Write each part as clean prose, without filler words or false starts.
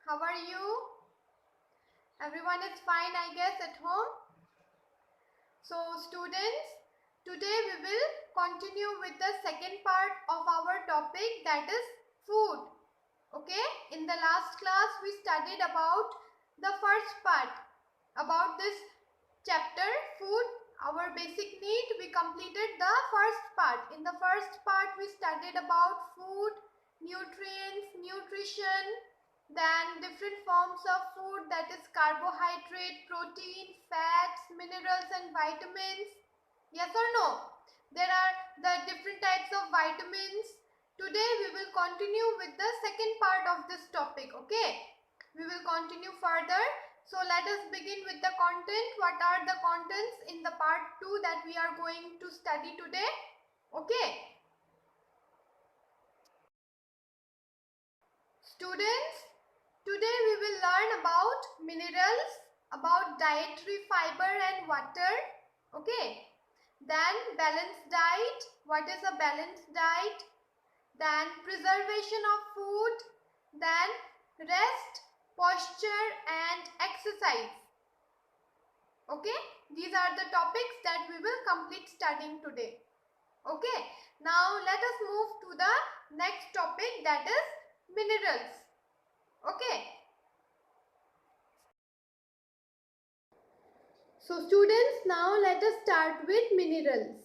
How are you? Everyone is fine, I guess, at home. So students, today we will continue with the second part of our topic, that is food. Okay, in the last class we studied about the first part about this chapter, food, our basic need. We completed the first part. In the first part we studied about food, nutrients, nutrition, then different forms of food, that is carbohydrate, protein, fats, minerals and vitamins. Yes or no? There are the different types of vitamins. Today we will continue with the second part of this topic. Okay, we will continue further. So let us begin with the content. What are the contents in the part 2 that we are going to study today? Okay, students, today we will learn about minerals, about dietary fiber and water. Okay, then balanced diet. What is a balanced diet? Then preservation of food, then rest, posture and exercise. Okay, these are the topics that we will complete studying today. Okay, now let us move to the next topic, that is minerals. Okay, so students, now let us start with minerals.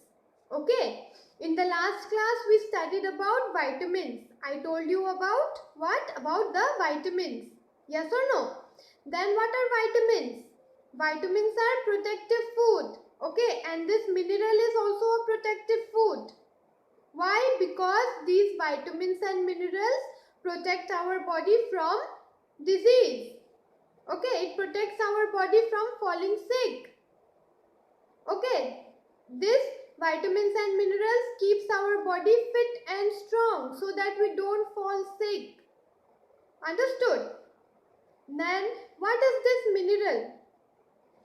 Okay, in the last class we studied about vitamins. I told you about what? About the vitamins. Yes or no? Then what are vitamins? Vitamins are protective food. Okay, and this mineral is also a protective food. Why? Because these vitamins and minerals protect our body from disease. Okay, it protects our body from falling sick. Okay, this vitamins and minerals keeps our body fit and strong so that we don't fall sick. Understood? Then what is this mineral?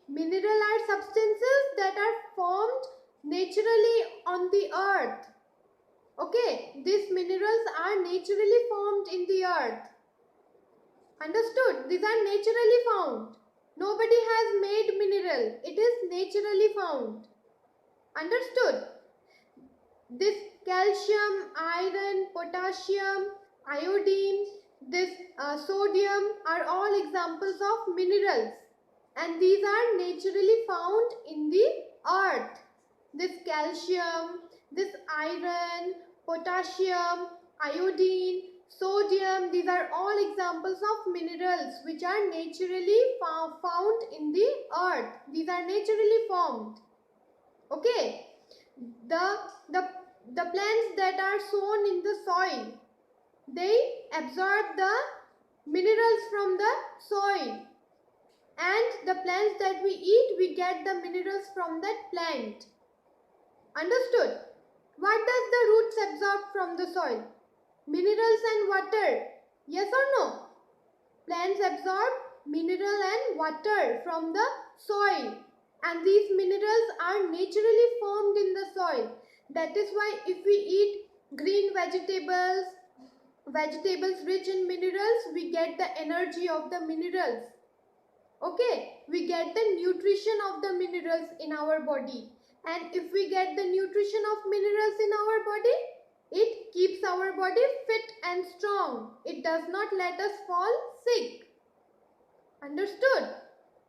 Mineral are substances that are formed naturally on the earth. Okay, these minerals are naturally formed in the earth. Understood? These are naturally found. Nobody has made mineral. It is naturally found. Understood? This calcium, iron, potassium, iodine, this sodium are all examples of minerals, and these are naturally found in the earth. This calcium, this iron, potassium, iodine, sodium, these are all examples of minerals which are naturally found in the earth. These are naturally formed. Okay, the plants that are sown in the soil, they absorb the minerals from the soil, and the plants that we eat, we get the minerals from that plant. Understood? What does the roots absorb from the soil? Minerals and water. Yes or no? Plants absorb mineral and water from the soil, and these minerals are naturally formed in the soil. That is why if we eat green vegetables rich in minerals, we get the energy of the minerals. Okay, we get the nutrition of the minerals in our body, and if we get the nutrition of minerals in our body, it keeps our body fit and strong. It does not let us fall sick. Understood?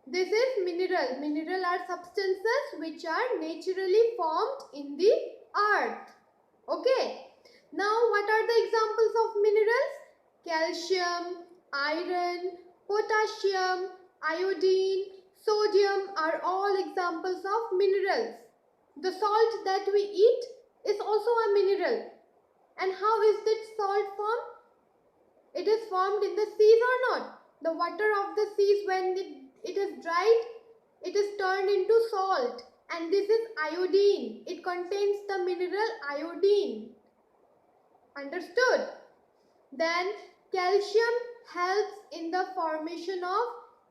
This is mineral. Mineral are substances which are naturally formed in the earth. Okay. Now what are the examples of minerals? Calcium, iron, potassium, iodine, sodium are all examples of minerals. The salt that we eat is also a mineral. And how is this salt formed? It is formed in the seas or not? The water of the seas, when it is dried, it is turned into salt, and this is iodine. It contains the mineral iodine. Understood? Then calcium helps in the formation of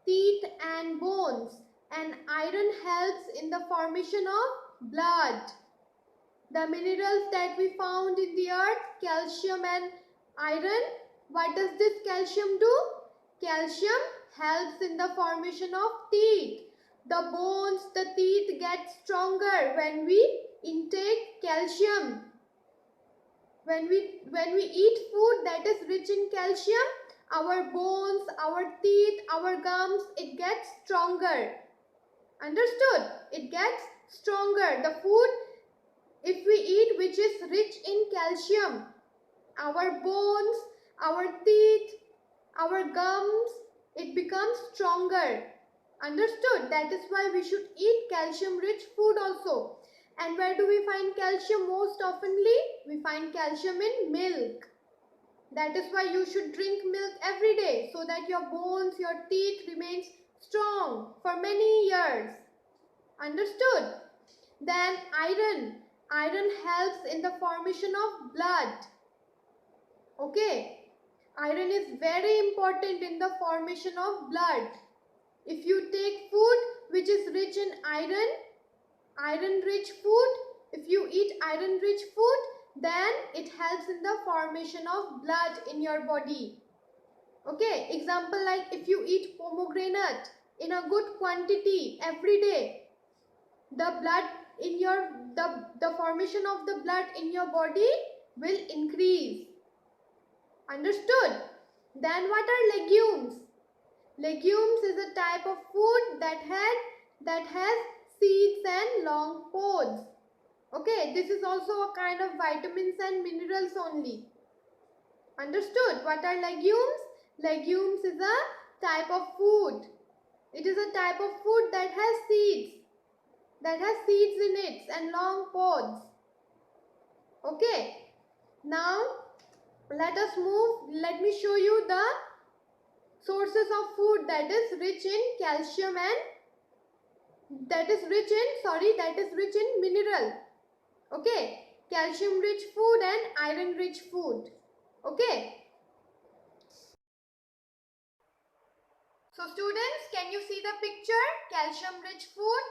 teeth and bones, and iron helps in the formation of blood. The minerals that we found in the earth, calcium and iron, what does this calcium do? Calcium helps in the formation of teeth. The bones, the teeth get stronger when we intake calcium. When we eat food that is rich in calcium, our bones, our teeth, our gums, it gets stronger. Understood? It gets stronger. The food, if we eat which is rich in calcium, our bones, our teeth, our gums, it becomes stronger. Understood? That is why we should eat calcium rich food also. And where do we find calcium most oftenly? We find calcium in milk. That is why you should drink milk every day so that your bones, your teeth remains strong for many years. Understood? Then iron. Iron helps in the formation of blood. Okay. Iron is very important in the formation of blood. If you take food which is rich in iron, iron-rich food, if you eat iron-rich food, then it helps in the formation of blood in your body. Okay, example like if you eat pomegranate in a good quantity every day, the blood in your, the formation of the blood in your body will increase. Understood? Then what are legumes? Legumes is a type of food that has seeds and long pods. Okay, this is also a kind of vitamins and minerals only. Understood? What are legumes? Legumes is a type of food. It is a type of food that has seeds. That has seeds in it and long pods. Okay. Now, let us move. Let me show you the sources of food that is rich in calcium and that is rich in mineral. Okay, calcium rich food and iron rich food. Okay. So students, can you see the picture? Calcium rich food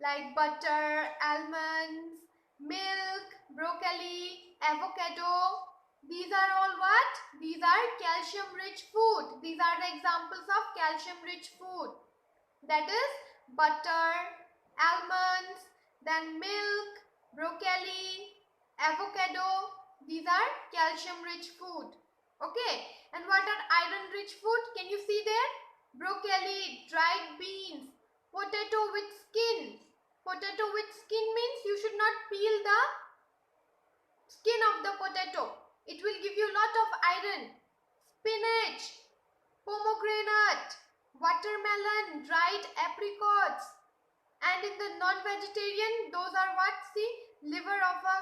like butter, almonds, milk, broccoli, avocado. These are all what? These are calcium rich food. These are the examples of calcium rich food. That is butter, almonds, then milk, broccoli, avocado. These are calcium rich food. Okay. And what are iron rich food? Can you see there? Broccoli, dried beans, potato with skin. Potato with skin means you should not peel the skin of the potato. It will give you a lot of iron. Spinach, pomegranate, watermelon, dried apricots. And in the non-vegetarian, those are what? See, liver of a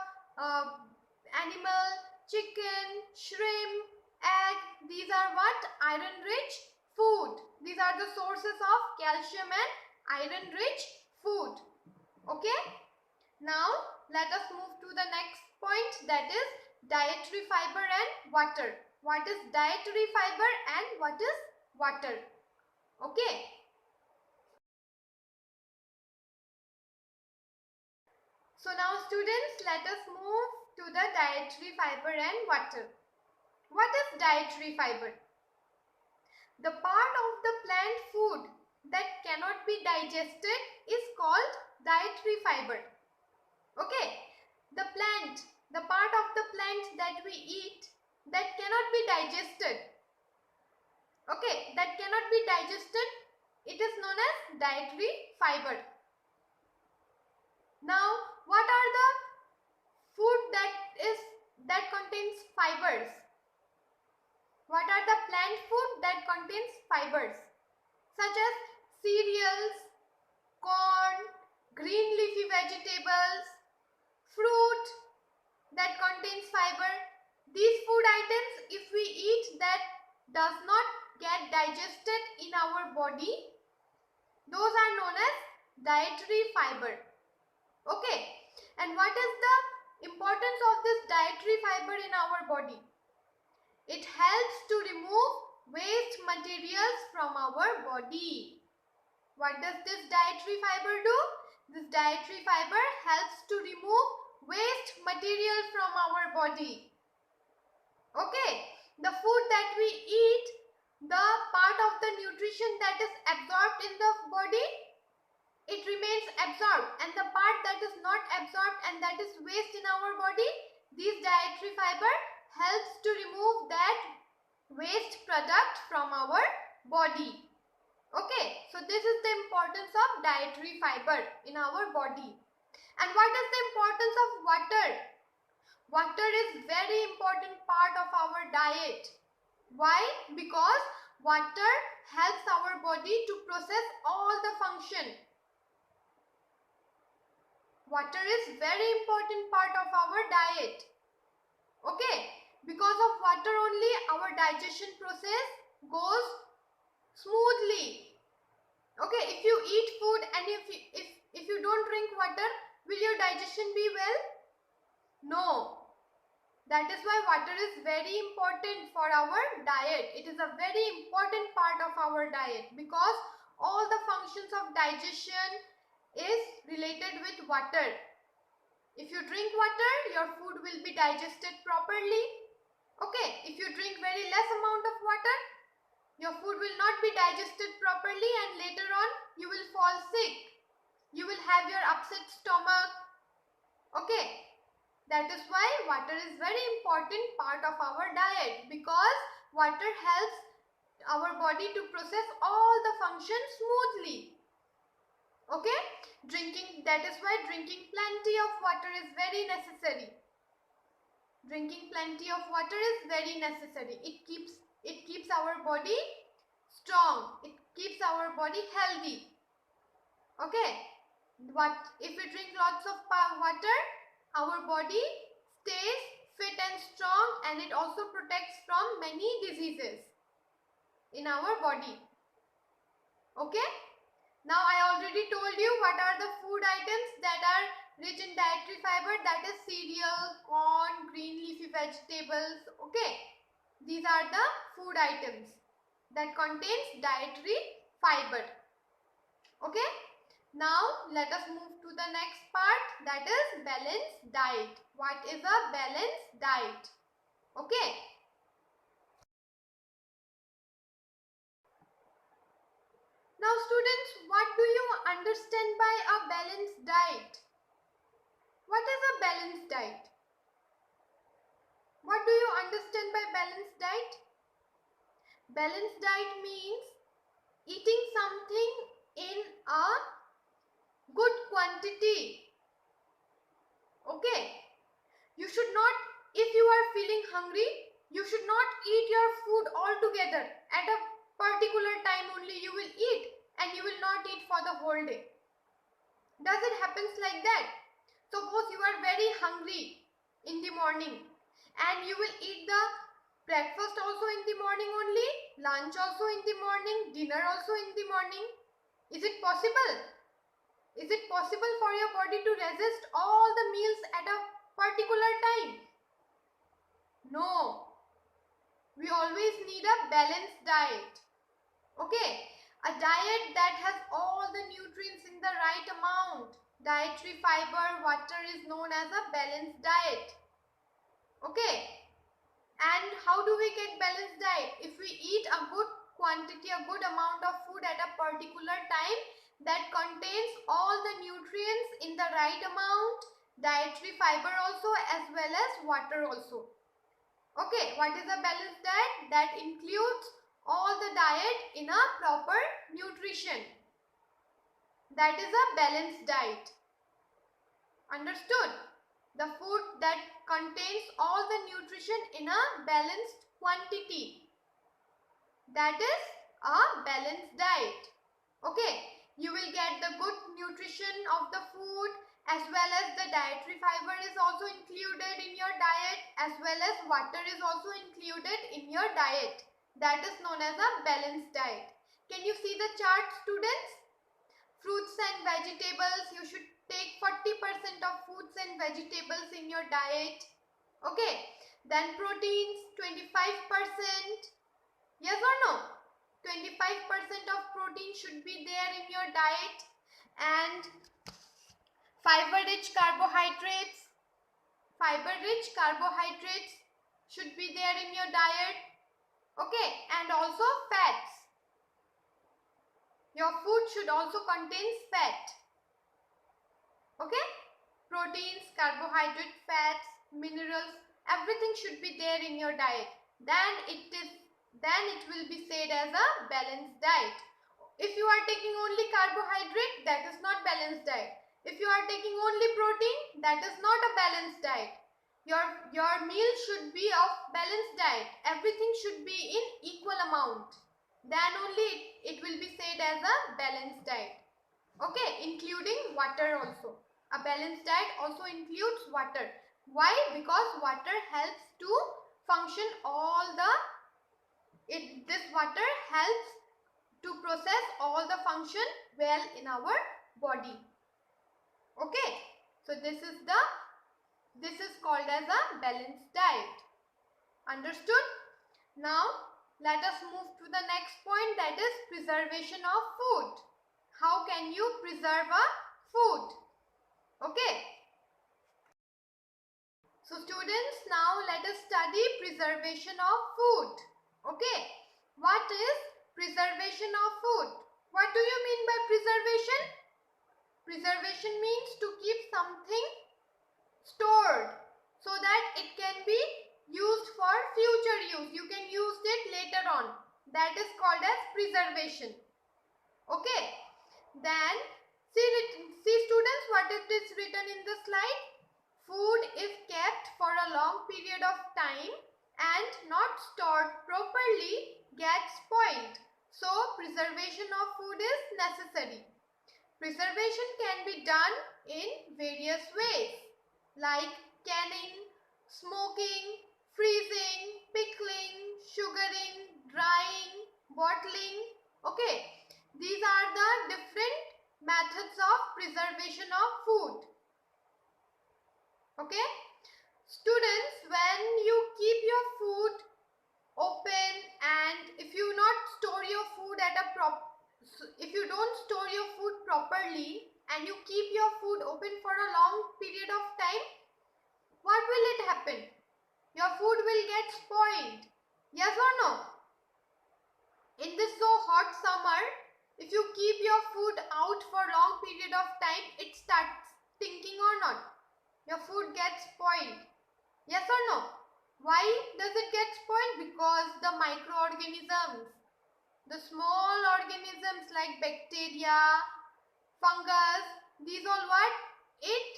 animal, chicken, shrimp, egg. These are what? Iron-rich food. These are the sources of calcium and iron-rich food. Okay. Now, let us move to the next point, that is dietary fiber and water. What is dietary fiber and what is water? Okay. So now students, let us move to the dietary fiber and water. What is dietary fiber? The part of the plant food that cannot be digested is called dietary fiber. Okay, the part of the plant that we eat that cannot be digested. Okay, that cannot be digested, it is known as dietary fiber. Now, what are the food that contains fibers? What are the plant food that contains fibers? Such as cereals, corn, green leafy vegetables, fruit that contains fiber. These food items, if we eat, that does not get digested in our body, those are known as dietary fiber. Okay. And what is the importance of this dietary fiber in our body? It helps to remove waste materials from our body. What does this dietary fiber do? This dietary fiber helps to remove waste material from our body. Okay. The food that we eat, the part of nutrition that is absorbed in the body, it remains absorbed, and the part that is not absorbed and that is waste in our body, this dietary fiber helps to remove that waste product from our body. Okay, so this is the importance of dietary fiber in our body. And what is the importance of water? Water is very important part of our diet. Why? Because water helps our body to process all the function. Water is very important part of our diet. Okay, because of water only our digestion process goes smoothly. Okay, if you eat food and if you don't drink water, will your digestion be well? No. That is why water is very important for our diet. It is a very important part of our diet because all the functions of digestion is related with water. If you drink water, your food will be digested properly. Okay, if you drink very less amount of water, your food will not be digested properly and later on you will fall sick. You will have your upset stomach. Okay, that is why water is very important part of our diet because water helps our body to process all the functions smoothly. Okay, that is why drinking plenty of water is very necessary. Drinking plenty of water is very necessary. It keeps our body strong. It keeps our body healthy. Okay, if we drink lots of water, our body stays fit and strong, and it also protects from many diseases in our body. Okay. Now I already told you what are the food items that are rich in dietary fiber, that is cereal, corn, green leafy vegetables. Okay, these are the food items that contains dietary fiber. Okay, now let us move to the next part, that is balanced diet. What is a balanced diet? Okay. Now students, what do you understand by a balanced diet? What is a balanced diet? What do you understand by balanced diet? Balanced diet means eating something in a good quantity. Okay. You should not, if you are feeling hungry, you should not eat your food altogether. At a particular time only you will eat and you will not eat for the whole day. Does it happen like that? Suppose you are very hungry in the morning and you will eat the breakfast also in the morning only, lunch also in the morning, dinner also in the morning. Is it possible? Is it possible for your body to resist all the meals at a particular time? No. We always need a balanced diet. Okay, a diet that has all the nutrients in the right amount. Dietary fiber, water is known as a balanced diet. Okay, and how do we get balanced diet? If we eat a good quantity, a good amount of food at a particular time that contains all the nutrients in the right amount, dietary fiber also as well as water also. Okay, what is a balanced diet? That includes all the diet in a proper nutrition. That is a balanced diet. Understood? The food that contains all the nutrition in a balanced quantity. That is a balanced diet. Okay, you will get the good nutrition of the food as well as the dietary fiber is also included in your diet as well as water is also included in your diet. That is known as a balanced diet. Can you see the chart, students? Fruits and vegetables, you should take 40% of fruits and vegetables in your diet. Okay, then proteins 25%. Yes or no? 25% of protein should be there in your diet, and fiber-rich carbohydrates should be there in your diet. Okay, and also fats. Your food should also contain fat. Okay? Proteins, carbohydrate, fats, minerals, everything should be there in your diet. Then it will be said as a balanced diet. If you are taking only carbohydrate, that is not balanced diet. If you are taking only protein, that is not a balanced diet. Your meal should be of balanced diet. Everything should be in equal amount. Then only it will be said as a balanced diet. Okay, including water also. A balanced diet also includes water. Why? Because water helps to function this water helps to process all the function well in our body. Okay, so this is called as a balanced diet. Understood? Now let us move to the next point, that is preservation of food. How can you preserve a food? Okay. So students, now let us study preservation of food. Okay. What is preservation of food? What do you mean by preservation? Preservation means to keep something stored so that it can be used for future use. You can use it later on. That is called as preservation. Okay. Then see students, what is this written in the slide? Food if kept for a long period of time and not stored properly gets spoiled. So preservation of food is necessary. Preservation can be done in various ways like canning, smoking, freezing, pickling, sugaring, drying, bottling. Okay, these are the different methods of preservation of food. Okay, students, when you keep your food open and if you don't store your food properly and you keep your food open for a long period of time, what will it happen? Your food will get spoiled. Yes or no? In this so hot summer, if you keep your food out for a long period of time, it starts stinking or not? Your food gets spoiled. Yes or no? Why does it get spoiled? Because the microorganisms, the small organisms like bacteria, fungus, these all what? It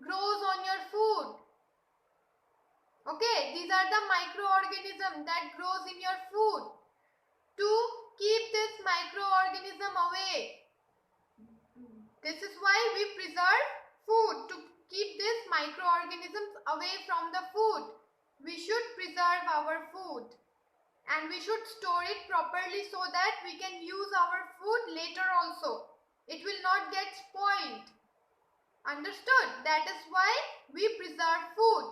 grows on your food. Okay, these are the microorganisms that grows in your food. To keep this microorganism away, this is why we preserve food, to keep these microorganisms away from the food. We should preserve our food and we should store it properly so that we can use our food later also. It will not get spoiled. Understood? That is why we preserve food.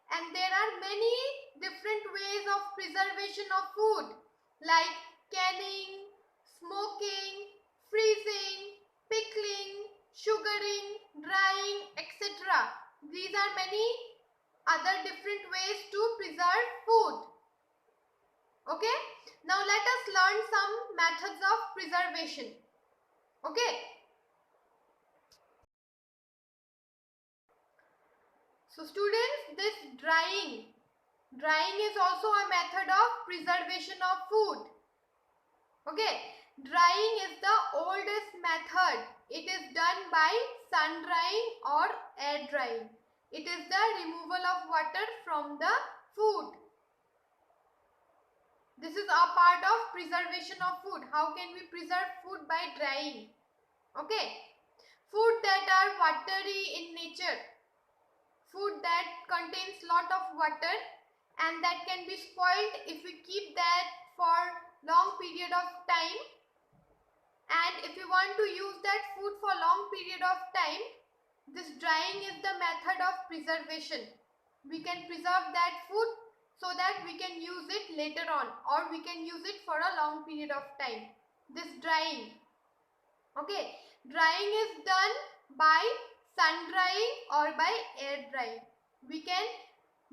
And there are many different ways of preservation of food like canning, smoking, freezing, pickling, sugaring, drying, etc. These are many other different ways to preserve food. Okay, now let us learn some methods of preservation. Okay, so students, this drying is also a method of preservation of food. Okay, drying is the oldest method. It is done by sun drying or air drying. It is the removal of water from the food. This is a part of preservation of food. How can we preserve food? By drying. Okay, food that are watery in nature, food that contains lot of water and that can be spoiled if we keep that for long period of time, and if we want to use that food for long period of time, this drying is the method of preservation. We can preserve that food so that we can use it later on, or we can use it for a long period of time. This drying. Okay, drying is done by sun drying or by air drying. We can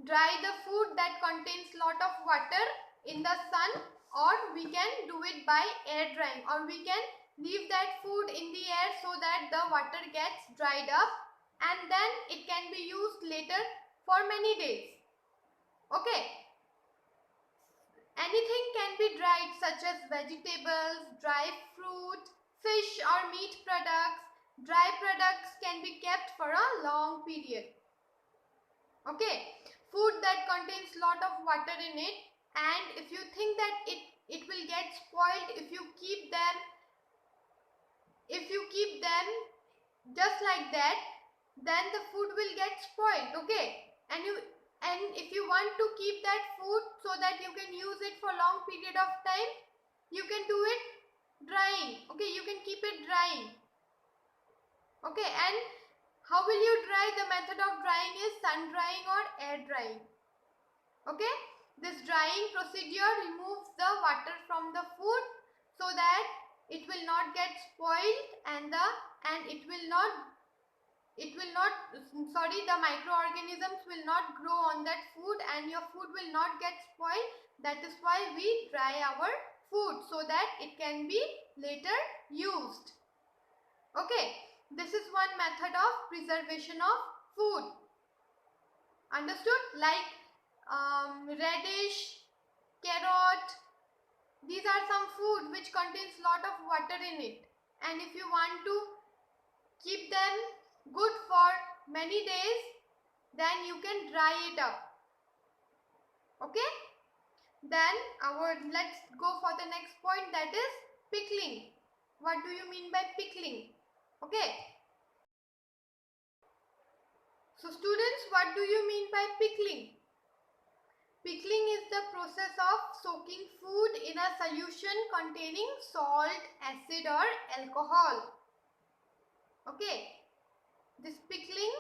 dry the food that contains lot of water in the sun, or we can do it by air drying, or we can leave that food in the air so that the water gets dried up, and then it can be used later for many days. Okay. Anything can be dried, such as vegetables, dry fruit, fish or meat products. Dry products can be kept for a long period. Okay. Food that contains lot of water in it, and if you think that it will get spoiled if you keep them just like that, then the food will get spoiled. Okay. And if you want to keep that food so that you can use it for long period of time, you can do it drying. Okay, you can keep it drying. Okay, and how will you dry? The method of drying is sun drying or air drying. Okay, this drying procedure removes the water from the food so that it will not get spoiled, and the microorganisms will not grow on that food, and your food will not get spoiled. That is why we dry our food, so that it can be later used. Okay, this is one method of preservation of food. Understood? Like radish, carrot, these are some food which contains lot of water in it, and if you want to keep them good for many days, then you can dry it up. Okay, then let's go for the next point, that is pickling. What do you mean by pickling? Okay, so students, what do you mean by pickling? Pickling is the process of soaking food in a solution containing salt, acid or alcohol. Okay, this pickling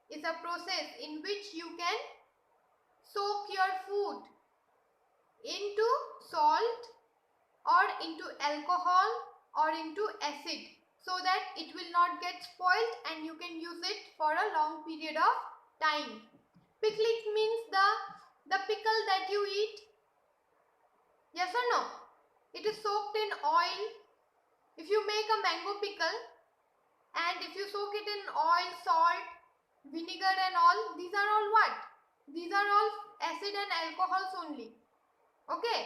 is a process in which you can soak your food into salt or into alcohol or into acid, so that it will not get spoiled and you can use it for a long period of time. Pickling means the pickle that you eat. Yes or no? It is soaked in oil. If you make a mango pickle and if you soak it in oil, salt, vinegar and all, these are all what? These are all acid and alcohols only. Okay,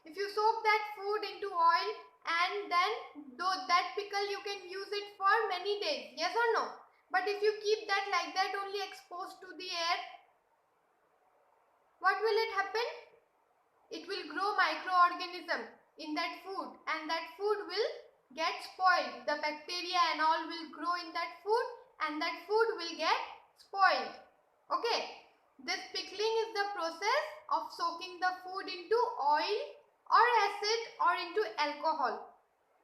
if you soak that food into oil, and then that pickle you can use it for many days. Yes or no? But if you keep that like that only exposed to the air, what will it happen? It will grow microorganism in that food, and that food will get spoiled. The bacteria and all will grow in that food, and that food will get spoiled. Okay, this pickling is the process of soaking the food into oil or acid or into alcohol.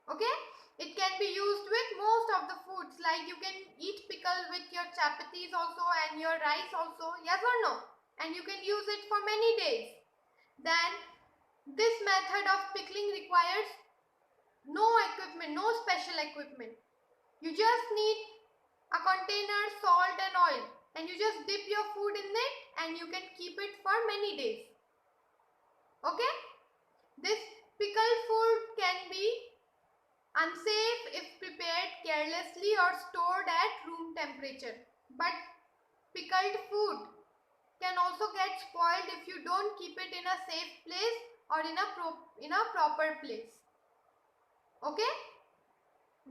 Okay, it can be used with most of the foods, like you can eat pickle with your chapatis also and your rice also. Yes or no? And you can use it for many days. Then this method of pickling requires no equipment, no special equipment. You just need a container, salt and oil, and you just dip your food in it and you can keep it for many days. Okay, this pickled food can be unsafe if prepared carelessly or stored at room temperature, but pickled food can also get spoiled if you don't keep it in a safe place or in a proper place. Okay,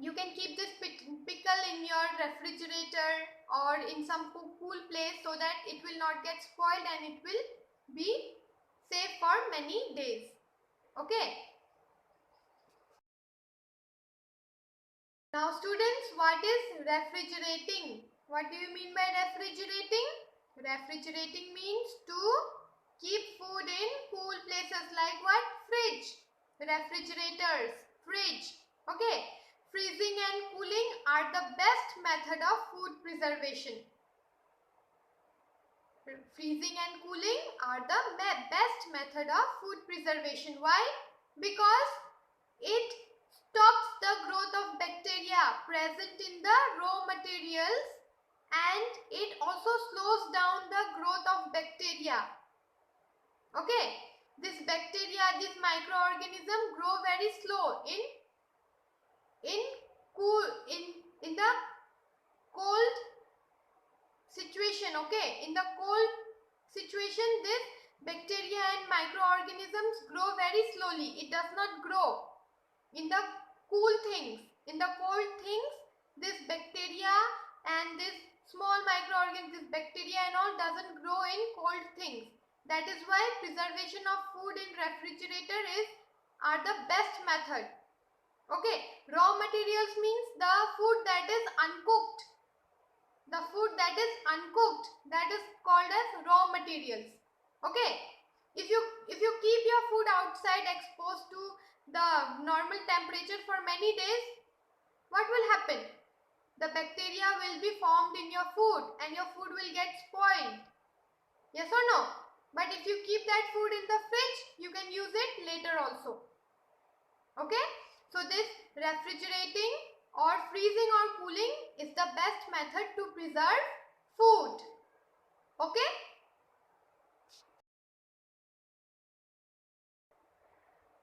you can keep this pickle in your refrigerator or in some cool place so that it will not get spoiled and it will be safe for many days. Okay, now students, what is refrigerating? What do you mean by refrigerating? Refrigerating means to keep food in cool places, like what? Fridge, refrigerators, fridge. Okay, freezing and cooling are the best method of food preservation. Freezing and cooling are the best method of food preservation. Why? Because it stops the growth of bacteria present in the raw materials, and it also slows down the growth of bacteria. Okay, this bacteria, this microorganism grow very slow in in cool in the cold situation. Okay, in the cold situation, this bacteria and microorganisms grow very slowly. It does not grow in the cool things. In the cold things, this bacteria and this small microorganisms, this bacteria and all doesn't grow in cold things. That is why preservation of food in refrigerator are the best method. Okay, raw materials means the food that is uncooked. The food that is uncooked, that is called as raw materials. Okay, if you keep your food outside exposed to the normal temperature for many days, what will happen? The bacteria will be formed in your food and your food will get spoiled. Yes or no? But if you keep that food in the fridge, you can use it later also. Okay, so this refrigerating or freezing or cooling is the best method to preserve food. Okay,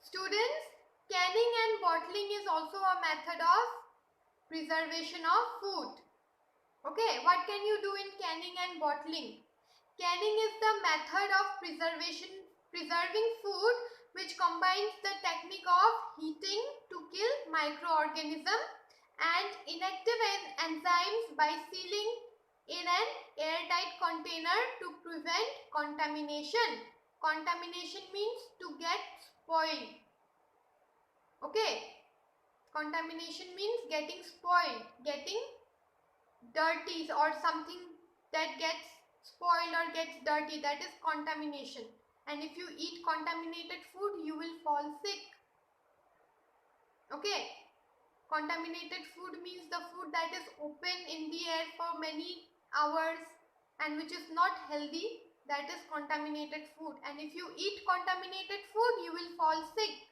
students, canning and bottling is also a method of preservation of food. Okay, what can you do in canning and bottling? Canning is the method of preserving food which combines the technique of heating to kill microorganisms and inactive enzymes by sealing in an airtight container to prevent contamination. Contamination means to get spoiled. Okay, contamination means getting spoiled, getting dirty or something that gets spoiled or gets dirty, that is contamination. And if you eat contaminated food, you will fall sick. Okay, contaminated food means the food that is open in the air for many hours and which is not healthy, that is contaminated food. And if you eat contaminated food, you will fall sick.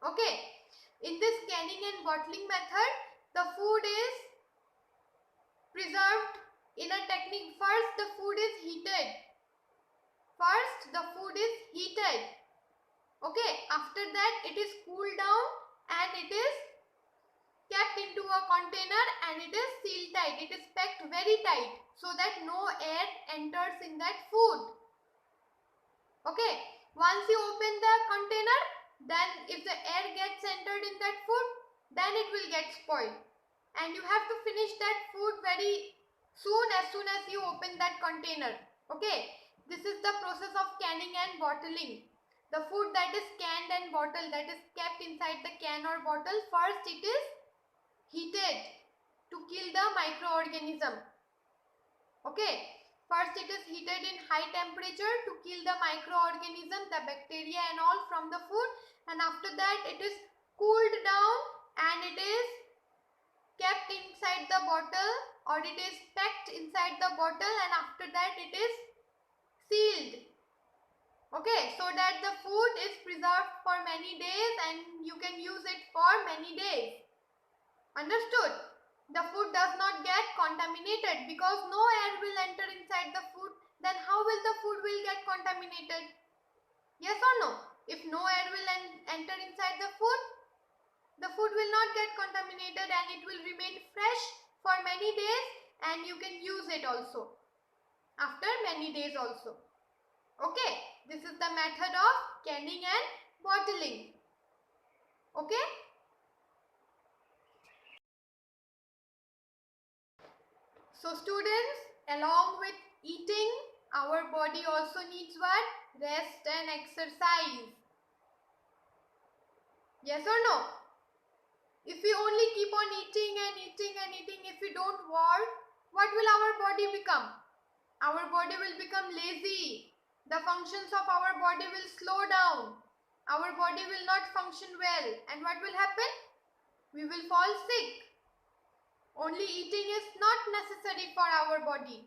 Okay, in this canning and bottling method, the food is preserved in a technique. First, the food is heated. Okay, after that it is cooled down and it is kept into a container and it is sealed tight. It is packed very tight so that no air enters in that food. Okay, once you open the container, then if the air gets entered in that food, then it will get spoiled. And you have to finish that food very soon as you open that container. Okay, this is the process of canning and bottling. The food that is canned and bottled, that is kept inside the can or bottle, first it is heated to kill the microorganism. Okay, first it is heated in high temperature to kill the microorganism, the bacteria and all from the food, and after that it is cooled down and it is kept inside the bottle or it is packed inside the bottle, and after that it is sealed. Okay, so that the food is preserved for many days and you can use it for many days. Understood? The food does not get contaminated because no air will enter inside the food. Then how will the food will get contaminated? Yes or no? If no air will enter inside the food will not get contaminated and it will remain fresh for many days and you can use it also after many days also. Okay, this is the method of canning and bottling. Okay. So students, along with eating, our body also needs what? Rest and exercise. Yes or no? If we only keep on eating and eating and eating, if we don't work, what will our body become? Our body will become lazy. The functions of our body will slow down. Our body will not function well. And what will happen? We will fall sick. Only eating is not necessary for our body.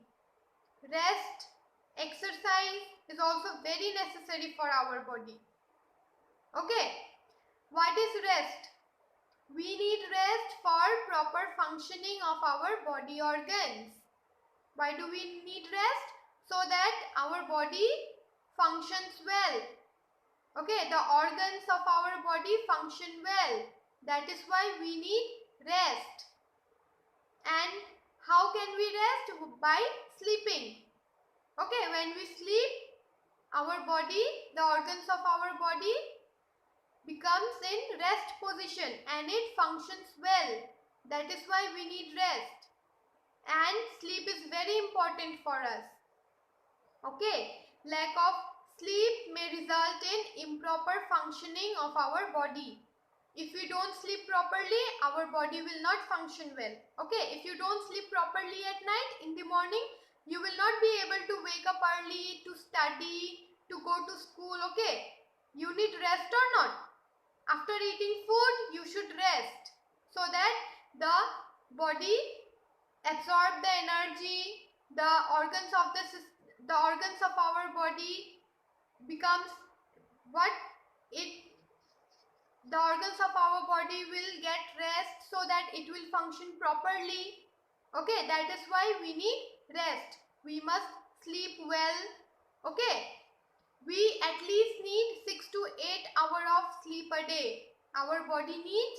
Rest, exercise is also very necessary for our body. Okay, what is rest? We need rest for proper functioning of our body organs. Why do we need rest? So that our body functions well. Okay, the organs of our body function well. That is why we need rest. And how can we rest? By sleeping. Okay, when we sleep, our body, the organs of our body becomes in rest position and it functions well. That is why we need rest. And sleep is very important for us. Okay, lack of sleep may result in improper functioning of our body. If we don't sleep properly, our body will not function well. Okay, if you don't sleep properly at night, in the morning, you will not be able to wake up early, to study, to go to school. Okay, you need rest or not? After eating food, you should rest so that the body absorb the energy, the organs of our body becomes what it the organs of our body will get rest so that it will function properly. Okay, that is why we need rest. We must sleep well. Okay, we at least need 6 to 8 hours of sleep a day. Our body needs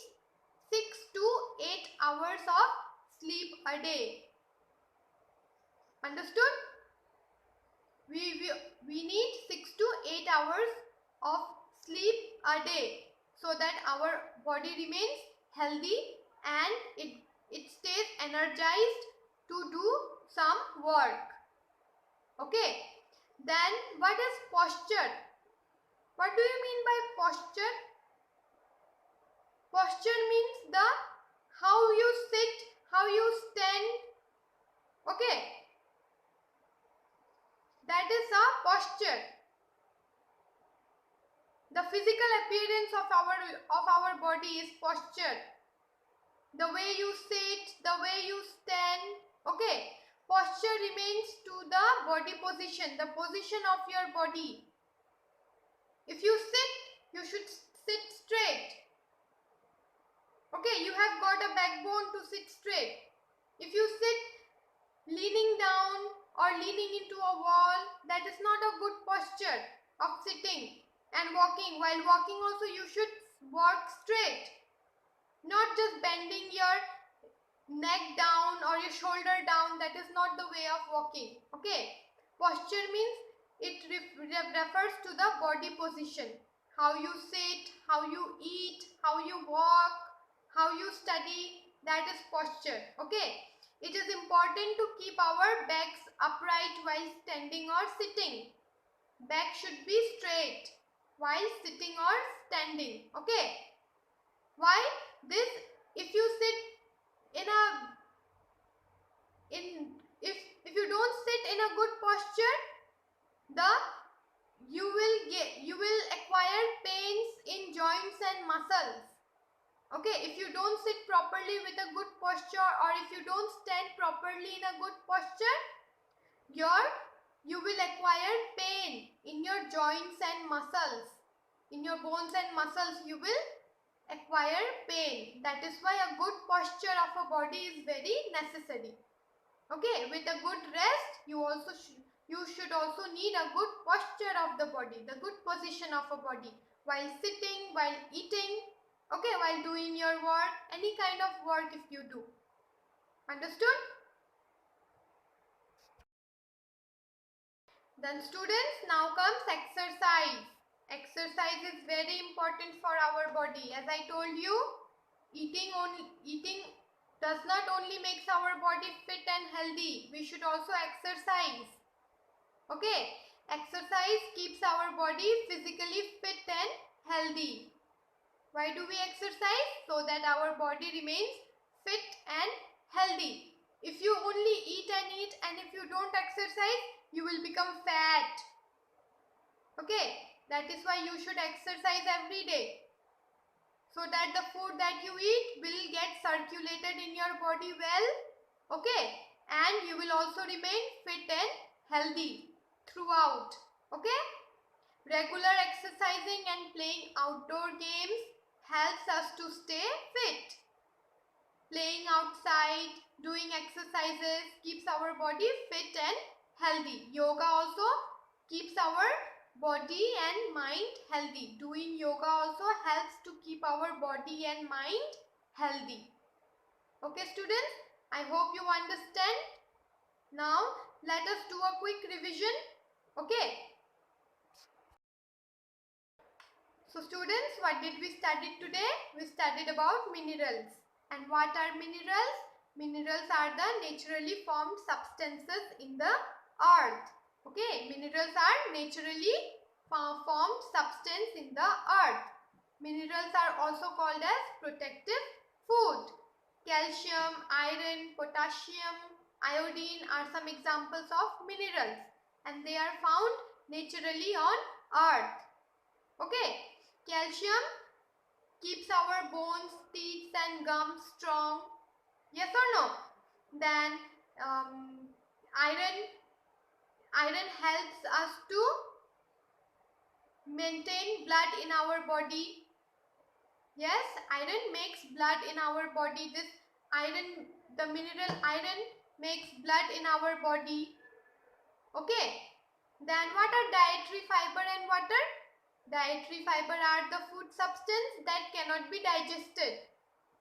6 to 8 hours of sleep a day. Understood? We need 6 to 8 hours of sleep a day so that our body remains healthy and it stays energized to do some work. Okay. Then what is posture? What do you mean by posture? Posture means the how you sit, how you stand. Okay. That is a posture. The physical appearance of our body is posture. The way you sit, the way you stand. Okay. Posture remains to the body position, the position of your body. If you sit, you should sit straight. Okay, you have got a backbone to sit straight. If you sit leaning down or leaning into a wall, that is not a good posture of sitting and walking. While walking also, you should walk straight, not just bending your neck down or your shoulder down. That is not the way of walking. Okay, posture means it refers to the body position, how you sit, how you eat, how you walk, how you study. That is posture. Okay, it is important to keep our backs upright while standing or sitting. Back should be straight while sitting or standing. Okay, why this? If you sit if you don't sit in a good posture, you will acquire pains in joints and muscles. Okay, if you don't sit properly with a good posture, or if you don't stand properly in a good posture, you will acquire pain in your joints and muscles. In your bones and muscles, you will acquire pain. That is why a good posture of a body is very necessary. Okay, with a good rest, you should also need a good posture of the body, the good position of a body while sitting, while eating, okay, while doing your work, any kind of work if you do. Understood? Then students, now comes exercise. Exercise is very important for our body. As I told you, eating does not only makes our body fit and healthy. We should also exercise. Okay, exercise keeps our body physically fit and healthy. Why do we exercise? So that our body remains fit and healthy. If you only eat and if you don't exercise, you will become fat. Okay, that is why you should exercise every day, so that the food that you eat will get circulated in your body well. Okay, and you will also remain fit and healthy throughout. Okay, regular exercising and playing outdoor games helps us to stay fit. Playing outside, doing exercises keeps our body fit and healthy. Yoga also keeps our body and mind healthy. Doing yoga also helps to keep our body and mind healthy. Okay students, I hope you understand. Now let us do a quick revision. Okay. So students, what did we study today? We studied about minerals. And what are minerals? Minerals are the naturally formed substances in the earth. Okay, minerals are naturally formed substance in the earth. Minerals are also called as protective food. Calcium, iron, potassium, iodine are some examples of minerals, and they are found naturally on earth. Okay. Calcium keeps our bones, teeth and gums strong. Yes or no? Then iron helps us to maintain blood in our body. Yes, iron makes blood in our body. This iron, the mineral iron makes blood in our body. Okay. Then what are dietary fiber and water? Dietary fiber are the food substance that cannot be digested,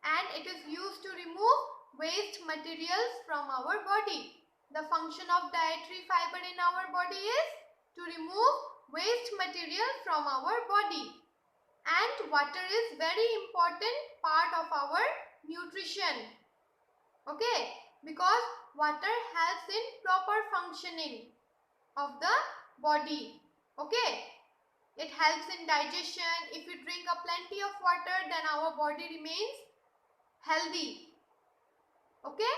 and it is used to remove waste materials from our body. The function of dietary fiber in our body is to remove waste material from our body. And water is very important part of our nutrition. Okay, because water helps in proper functioning of the body. Okay. It helps in digestion. If we drink a plenty of water, then our body remains healthy. Okay.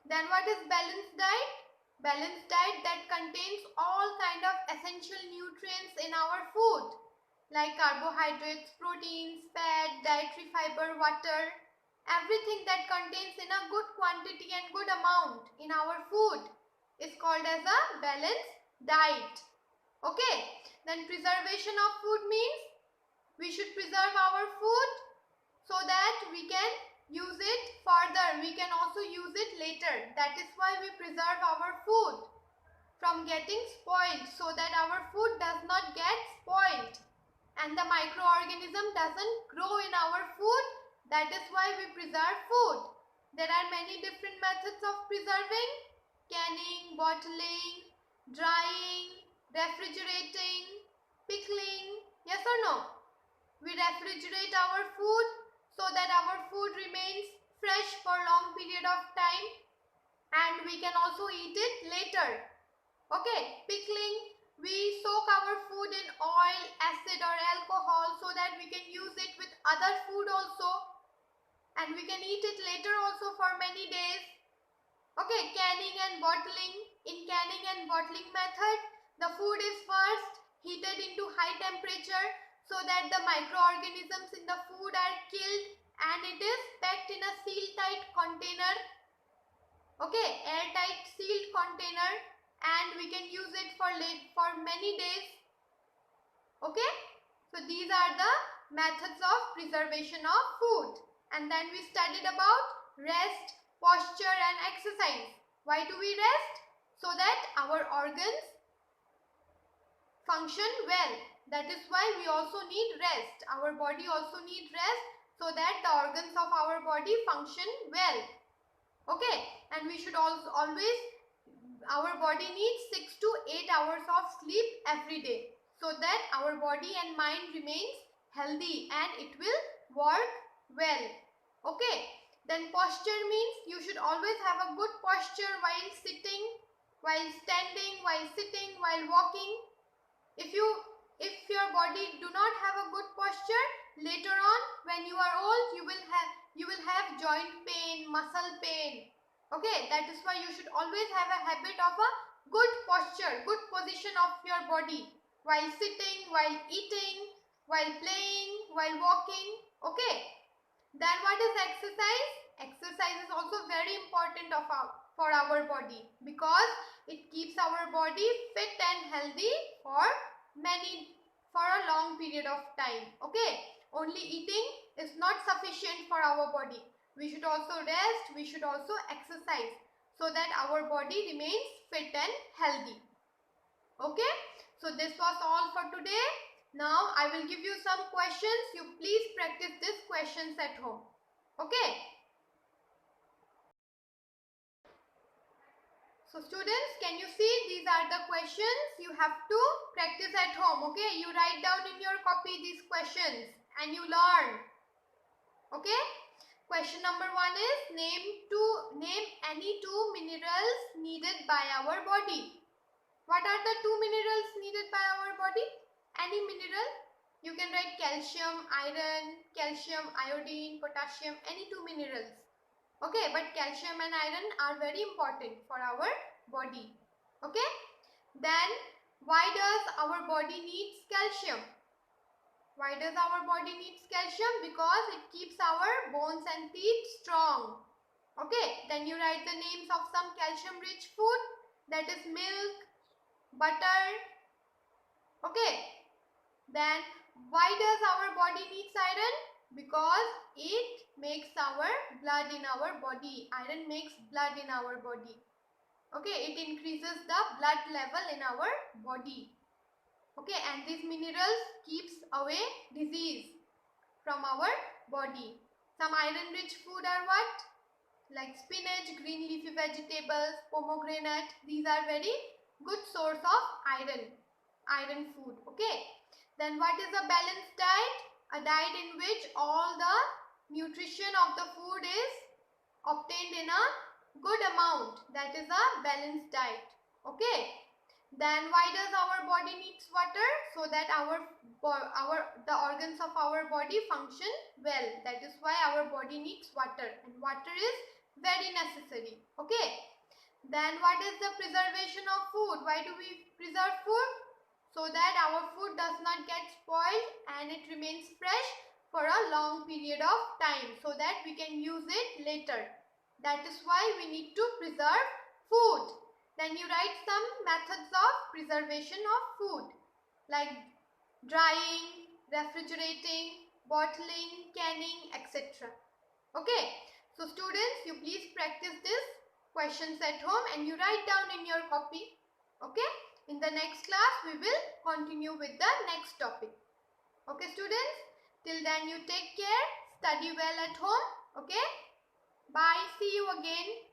Then what is balanced diet? Balanced diet that contains all kind of essential nutrients in our food, like carbohydrates, proteins, fat, dietary fiber, water. Everything that contains in a good quantity and good amount in our food is called as a balanced diet. Okay. Then preservation of food means we should preserve our food so that we can use it further. We can also use it later. That is why we preserve our food from getting spoiled, so that our food does not get spoiled and the microorganism doesn't grow in our food. That is why we preserve food. There are many different methods of preserving: canning, bottling, drying, refrigerating, pickling. Yes or no? We refrigerate our food so that our food remains fresh for long period of time, and we can also eat it later. Okay. Pickling, we soak our food in oil, acid or alcohol so that we can use it with other food also, and we can eat it later also for many days. Okay. Canning and bottling. In canning and bottling method, the food is first heated into high temperature so that the microorganisms in the food are killed, and it is packed in a seal-tight container. Okay, airtight sealed container, and we can use it for many days. Okay, so these are the methods of preservation of food. And then we studied about rest, posture and exercise. Why do we rest? So that our organs function well. That is why we also need rest. Our body also needs rest so that the organs of our body function well. Okay, and we should also always, our body needs 6 to 8 hours of sleep every day so that our body and mind remains healthy and it will work well. Okay, then posture means you should always have a good posture while sitting, while standing, while sitting, while walking. If your body do not have a good posture, later on when you are old, you will have joint pain, muscle pain. Okay, that is why you should always have a habit of a good posture, good position of your body while sitting, while eating, while playing, while walking. Okay. Then what is exercise? Exercise is also very important for our body, because it keeps our body fit and healthy for a long period of time. Okay. Only eating is not sufficient for our body. We should also rest, we should also exercise so that our body remains fit and healthy. Okay. So this was all for today. Now I will give you some questions. You please practice these questions at home. Okay. So students, can you see these are the questions you have to practice at home. Okay. You write down in your copy these questions and you learn. Okay. Question number 1 is name any two minerals needed by our body. What are the two minerals needed by our body? Any mineral. You can write calcium, iron, calcium, iodine, potassium, any two minerals. Okay, but calcium and iron are very important for our body. Okay. Then why does our body needs calcium? Why does our body needs calcium? Because it keeps our bones and teeth strong. Okay. Then you write the names of some calcium rich food, that is milk, butter. Okay. Then why does our body needs iron? Because it makes our blood in our body. Iron makes blood in our body. Okay, it increases the blood level in our body. Okay, and these minerals keeps away disease from our body. Some iron rich food are what? Like spinach, green leafy vegetables, pomegranate. These are very good source of iron food. Okay. Then what is a balanced diet? A diet in which all the nutrition of the food is obtained in a good amount. That is a balanced diet. Okay. Then why does our body needs water? So that the organs of our body function well. That is why our body needs water, and water is very necessary. Okay. Then what is the preservation of food? Why do we preserve food? So that our food does not get spoiled and it remains fresh for a long period of time, so that we can use it later. That is why we need to preserve food. Then you write some methods of preservation of food, like drying, refrigerating, bottling, canning, etc. Okay. So students, you please practice these questions at home and you write down in your copy. Okay. In the next class, we will continue with the next topic. Okay students, till then you take care, study well at home. Okay. Bye. See you again.